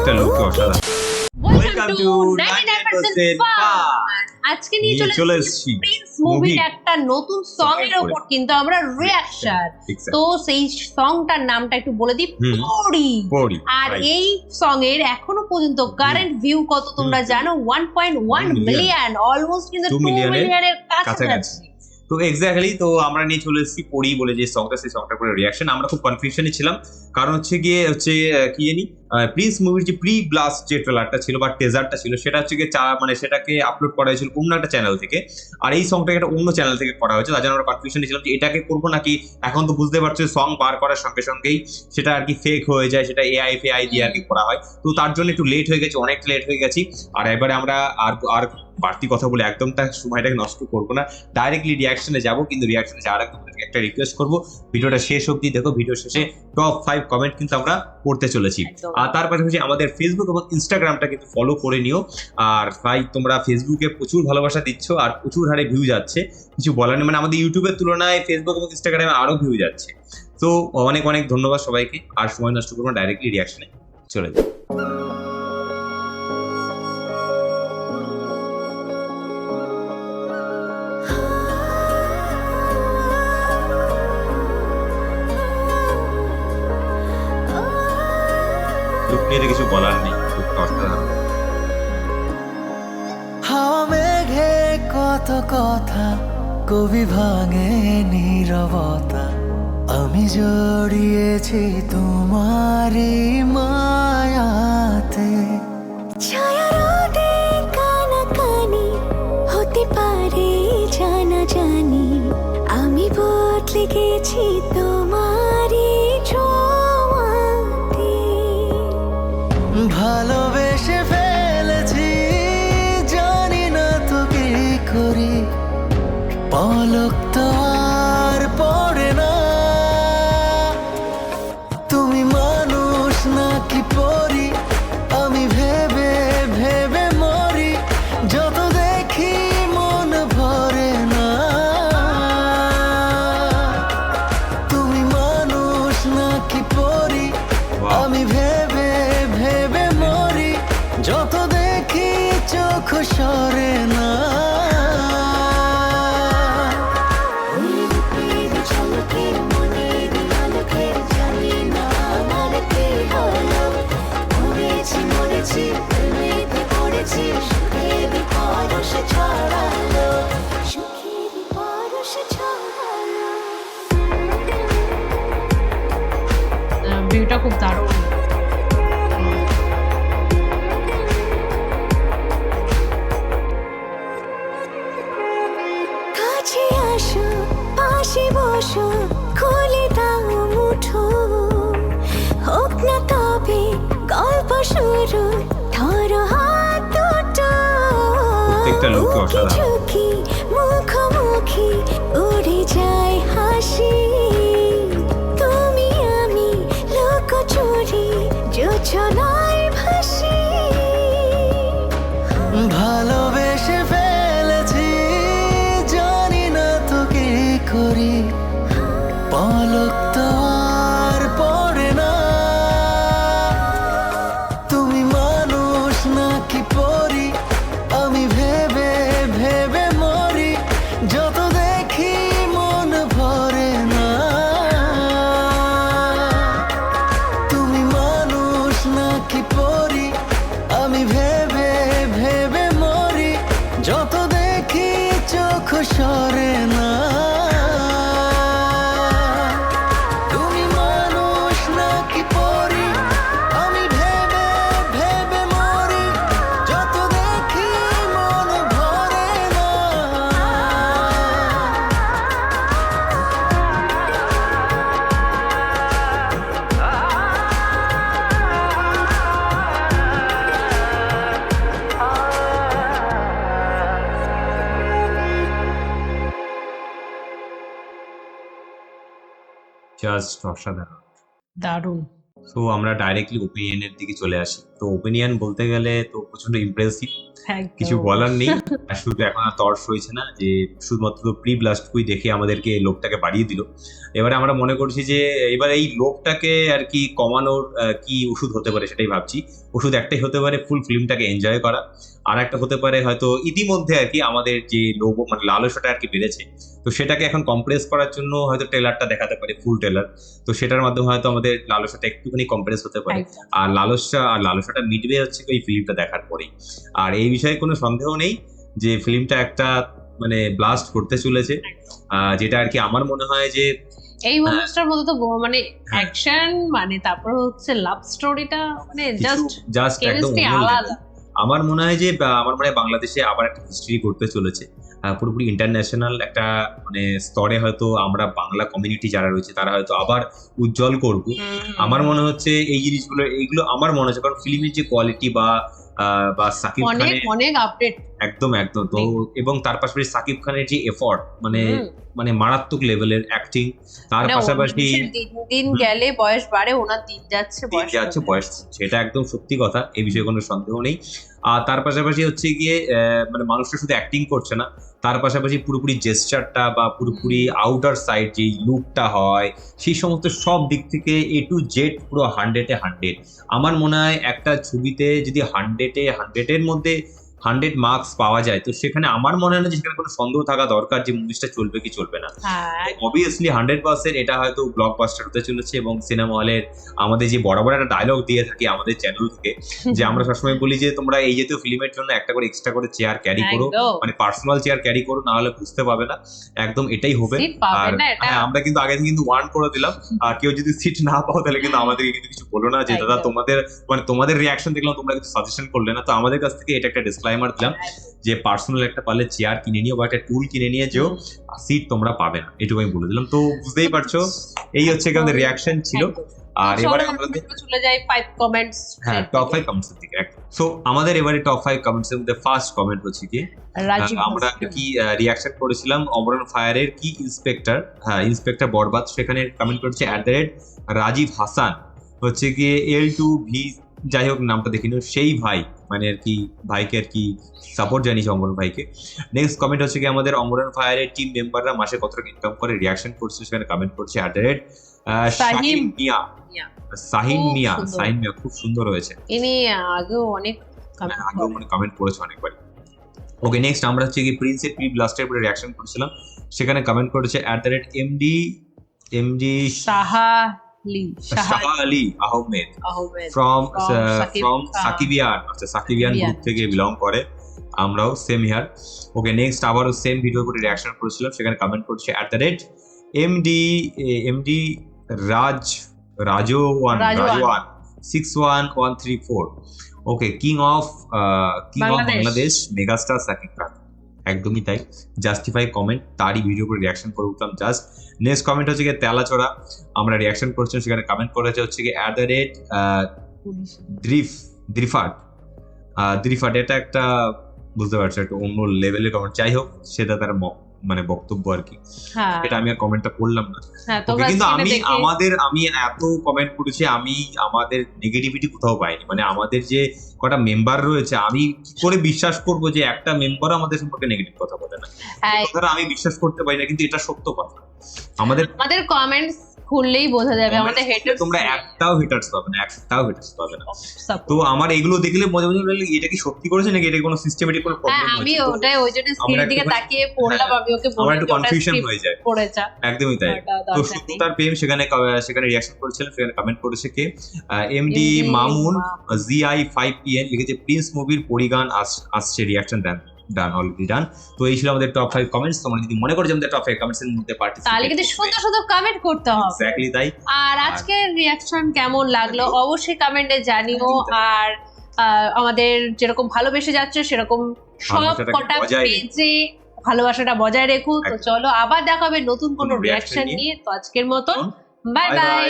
প্রত্যেকটা লোককে অসাধারণ। Welcome to 99% fun. আজকে নিয়ে চলে এসেছি প্রিন্স মুভির একটা নতুন সং এর উপর কিন্তু আমরা রিঅ্যাকশন। তো সেই সংটার নামটা একটু বলে দিই, পড়ি। আর এই সং এর এখনো পর্যন্ত কারেন্ট ভিউ কত তোমরা জানো? 1.1 মিলিয়ন, অলমোস্ট কিন্তু 2 মিলিয়নের কাছাকাছি। তো এক্স্যাক্টলি, তো আমরা নিয়ে চলে এসেছি পড়ি বলে যে সংটা, সেই সংটার পরে রিয়াকশন। আমরা খুব কনফিউশনে ছিলাম, কারণ হচ্ছে কি জানি প্রিন্স মুভির যে প্রি ব্লাস্ট যে ট্রেলারটা ছিল বা টেজারটা ছিল, সেটা হচ্ছে গিয়ে মানে সেটাকে আপলোড করা হয়েছিল অন্য একটা চ্যানেল থেকে, আর এই সংটাকে একটা অন্য চ্যানেল থেকে করা হয়েছে। তার জন্য আমরা কনফিউশনে ছিলাম যে এটাকে করবো নাকি। এখন তো বুঝতে পারছো, সং বার করার সঙ্গে সঙ্গেই সেটা আর কি ফেক হয়ে যায়, সেটা এআই ফেআই দিয়ে আর কি করা হয়। তো তার জন্য একটু লেট হয়ে গেছে, অনেক লেট হয়ে গেছি। আর এবারে আমরা আর বাড়তি কথা বলে একদম তার সময়টাকে নষ্ট করবো না, ডাইরেক্টলি রিয়াকশনে যাবো। কিন্তু রিয়াকশনে যাওয়ার আগে তোমাদেরকে একটা রিকোয়েস্ট করবো, ভিডিওটা শেষ অবধি দেখো। ভিডিও শেষে টপ 5 কমেন্ট কিন্তু আমরা পড়তে চলেছি। আর তার পাশাপাশি আমাদের ফেসবুক এবং ইনস্টাগ্রামটা কিন্তু ফলো করে নিও। আর ভাই, তোমরা ফেসবুকে প্রচুর ভালোবাসা দিচ্ছ আর প্রচুর হারে ভিউ যাচ্ছে, কিছু বলার নেই। মানে আমাদের ইউটিউবের তুলনায় ফেসবুক এবং ইনস্টাগ্রামে আরো ভিউ যাচ্ছে। তো অনেক অনেক ধন্যবাদ সবাইকে। আর সময় নষ্ট করবো না, ডাইরেক্টলি রিয়াকশনে চলে যাই। লুক নিয়ে কিছু বলার নেই, লুকটা অসাধারণ। হাওয়া মেঘে কত কথা, কবি ভাঙে নীরবতা। আমি জড়িয়েছি তোমারই মায়াতে। ছায়া রোদে কানাকানি হতে পারে জানা জানি, আমি বদলে গেছি তোমারই ছোঁয়াতে। ভালোবেসে ফেলেছি, জানি না তো কি করি, পলক তো আর পড়ে না। তুমি মানুষ নাকি পরি, আমি ভেবে ভেবে মরি, যত দেখি মন ভরে না। তুমি মানুষ নাকি পরি, আমি ভেবে ভেবে মরি, যত দেখি চোখ সরে না। ভিউটা খুব দারুণ। কাছে আসো, পাশে বসো, খুলে দাও মুঠো, হোক না তবে গল্প শুরু, ধরো হাত দুটো। প্রত্যেকটা লোককে অসাধারণ। ঝুঁকি মুখোমুখি উড়ে যায় হাসি, তুমি আমি লুকোচুরি যোছনায় ভাসি। ভালোবেসে ফেলেছি, জানি না তো কি করি, পলক তো আর পড়ে না। তুমি মানুষ নাকি পরি, আমি ভেবে ভেবে মরি, যত দেখি মন ভরে না। তুমি মানুষ নাকি পরি, আমি ভেবে ভেবে মরি, যত দেখি চোখ সরে না। তুমি মানুষ নাকি পরি, আমি ভেবে ভেবে মরি, যত দেখি মন ভরে না। জাস্ট অসাধারণ। দারুণ। তো আমরা ডাইরেক্টলি ওপিনিয়নের দিকে চলে আসি। তো ওপিনিয়ন বলতে গেলে তো প্রচন্ড ইমপ্রেসিভ, কিছু বলার নেই। আর শুধু এখন আর তর্স হয়েছে না যে শুধুমাত্র প্রি ব্লাস্ট কুই দেখে আমাদেরকে লোভটাকে বাড়িয়ে দিল। এবারে আমরা মনে করছি যে এবার এই লোভটাকে আর কি কমানোর কি ওষুধ হতে পারে সেটাই ভাবছি। ওষুধ একটাই হতে পারে ফুল ফিল্মটাকে এনজয় করা, আর একটা হতে পারে হয়তো ইতিমধ্যে আর কি আমাদের যে লোভ মানে লালসাটা আর কি বেড়েছে, তো সেটাকে এখন কম্প্রেস করার জন্য হয়তো ট্রেলারটা দেখাতে পারে, ফুল ট্রেলার। তো সেটার মাধ্যমে হয়তো আমাদের লালসাটা একটুখানি কম্প্রেস হতে পারে। আর লালসাটা মিটবে হচ্ছে ওই ফিল্মটা দেখার পরেই। আর এই বিষয়ে কোনো সন্দেহ নেই যে ফিল্মটা একটা মানে ব্লাস্ট করতে চলেছে, যেটা আর কি আমার মনে হয় যে এই মুভিটার মধ্যে তো মানে অ্যাকশন মানে তারপর হচ্ছে লাভ স্টোরিটা মানে জাস্ট একদম আলাদা। আমার মনে হয় যে বাংলাদেশে আবার একটা হিস্ট্রি করতে চলেছে, পুরোপুরি ইন্টারন্যাশনাল একটা মানে স্তরে হয়তো আমরা বাংলা কমিউনিটি যারা রয়েছে তারা হয়তো আবার উজ্জ্বল করব। আমার মনে হচ্ছে এই জিনিসগুলো এইগুলো আমার মনে হচ্ছে, কারণ ফিল্মের যে কোয়ালিটি বা সাকিব খানের অনেক আপডেট একদম তো, এবং তার পাশাপাশি সাকিব খানের যে এফর্ট মানে মারাত্মক লেভেলের অ্যাক্টিং, তার পাশাপাশি দিন গেলে বয়স বাড়ে, ওনার দিন যাচ্ছে বয়স, সেটা একদম সত্যি কথা, এই বিষয়ে কোনো সন্দেহ নেই। আর তার পাশাপাশি হচ্ছে গিয়ে মানে মানুষটা শুধু অ্যাক্টিং করছে না, তার পাশাপাশি পুরোপুরি জেস্টারটা বা পুরোপুরি আউটার সাইড যে লুকটা হয় সেই সমস্ত সব দিক থেকে A to Z পুরো 100-এ 100। আমার মনে হয় একটা ছবিতে যদি 100-এর মধ্যে 100 মার্কস পাওয়া যায়, তো সেখানে আমার মনে হয় না যে সেখানে কোনো সন্দেহ থাকা দরকার যে মুভিটা চলবে কি চলবে না। অবভিয়াসলি 100% এটা হয়তো ব্লকবাস্টার হতে চলেছে। এবং সিনেমা হলের আমাদের যে বরাবর একটা ডায়লগ দিয়ে থাকি আমাদের চ্যানেল থেকে, যে আমরা সবসময় বলি যে তোমরা এই জাতীয় ফিল্মের জন্য একটা করে এক্সট্রা করে চেয়ার ক্যারি করো, মানে পার্সোনাল চেয়ার ক্যারি করো, না হলে বুঝতে পাবে না। একদম এটাই হবে। আর হ্যাঁ, আমরা কিন্তু আগে থেকে কিন্তু ওয়ার্ন করে দিলাম, আর কেউ যদি সিট না পাও তাহলে কিন্তু আমাদেরকে কিন্তু কিছু বলো না যে দাদা তোমাদের রিয়াকশন দেখলাম তোমরা কিছু সাজেশন করলে না। তো আমাদের কাছ থেকে এটা একটা ডিসক্লাইমার দিলাম যে পার্সোনাল একটা পারলে চেয়ার কিনে নিও বা একটা টুল কিনে নিয়ে যেও, সিট তোমরা পাবে না, এটুকু আমি বলে দিলাম। তো বুঝতেই পারছো এই হচ্ছে আমাদের রিয়াকশন ছিল। আর এবারে আমরা চলে যাই 5 কমেন্টস। হ্যাঁ, টপ 5 কমেন্টস এর দিকে। সো আমাদের এবারে টপ 5 কমেন্টস এর মধ্যে ফার্স্ট কমেন্ট হচ্ছে কি আমরা কি রিয়াকশন করেছিলাম অমরন ফায়ারের কি ইন্সপেক্টর বরবাদ, সেখানে কমেন্ট করেছে @রাজীব হাসান, হচ্ছে গিয়ে L2V, যাই হোক নামটা দেখিনি, সেই ভাই মানে আর কি ভাইকে আর কি সাপোর্ট জানিয়েছে অমরন ভাইকে। নেক্সট কমেন্ট হচ্ছে কি আমাদের অমরন ফায়ারের টিম মেম্বাররা মাসে কত টাকা ইনকাম করে রিয়াকশন করছে, সেখানে কমেন্ট করছে শাহিন মিয়া। খুব সুন্দর হয়েছে, ইনি আগেও অনেক কমেন্ট করেছে অনেকবার। ওকে, নেক্সট আমরা হচ্ছে কি প্রিন্সের প্রি ব্লাস্টের উপরে রিয়াকশন করেছিলাম, সেখানে কমেন্ট করেছে @MD Shah Ali Ahmed from Sakibian group থেকে বিলং করে, আমরাও সেম হিয়ার। ওকে, নেক্সট আবারও সেম ভিডিও করে রিয়াকশন করেছিলাম, সেখানে কমেন্ট করছে @MD Rajwan 61134। Okay, king of Bangladesh megastar Sakib Khan, একদমই তাই, জাস্টিফাই কমেন্ট, তারই ভিডিও করে রিয়াকশন করে উঠলাম জাস্ট। নেক্সট কমেন্ট হচ্ছে গিয়ে তেলাচড়া, আমরা রিয়াকশন করছিলাম, সেখানে কমেন্ট করেছে হচ্ছে গিয়ে @দ্রিফাট। এটা একটা বুঝতে পারছো একটা অন্য লেভেলের কমেন্ট, যাই হোক সেটা তার মানে বক্তব্য আর কি, এটা আমি আর কমেন্টটা পড়লাম না। কিন্তু আমি এত কমেন্ট করেছি, আমি আমাদের নেগেটিভিটি কোথাও পাইনি। মানে আমাদের যে কটা মেম্বার রয়েছে, আমি কি করে বিশ্বাস করবো যে একটা মেম্বার আমাদের সম্পর্কে নেগেটিভ কথা বলে না, কথাটা আমি বিশ্বাস করতে পারি না, কিন্তু এটা সত্য কথা। আমাদের কমেন্টস খুললেই বোঝা যাবে আমাদের হেটার্স, তোমরা একটাও হেটার্স পাবে না। তো আমার এগুলো দেখলে মজা লাগে, এটা কি সত্যি করেছে নাকি এটা কোনো সিস্টেমেটিক কোনো প্রবলেম হচ্ছে। আমি ওটাই ওই জন্য স্ক্রিনের দিকে তাকিয়ে পড়লাম, আমি ওকে বললাম একটু কনফিউশন হয়ে যায়, পড়েছা একদমই তাই। তো শুধু তার প্রেম সেখানে রিয়াকশন করেছিলেন, সেখানে কমেন্ট করেছে কে MD মামুন GI5PN লিখেছে প্রিন্স মুভির পরিগান আসছে, রিয়াকশন অলরেডি ডান। তো এই ছিল আমাদের টপ 5 কমেন্টস। তোমরা যদি মনে করো যে আমাদের টপ 5 কমেন্টস এর মধ্যে পার্টিসিপেট, তাহলে কিন্তু সুন্দর কমেন্ট করতে হবে। এক্স্যাক্টলি তাই। আর আজকের রিয়াকশন কেমন লাগলো অবশ্যই কমেন্টে জানিও। আর আমাদের যেরকম ভালোবেসে যাচ্ছে সেরকম সব কটা পেজে ভালোবাসাটা বজায় রেখো। তো চলো আবার দেখা হবে নতুন কোনো রিয়াকশন নিয়ে। তো আজকের মতো বাই বাই।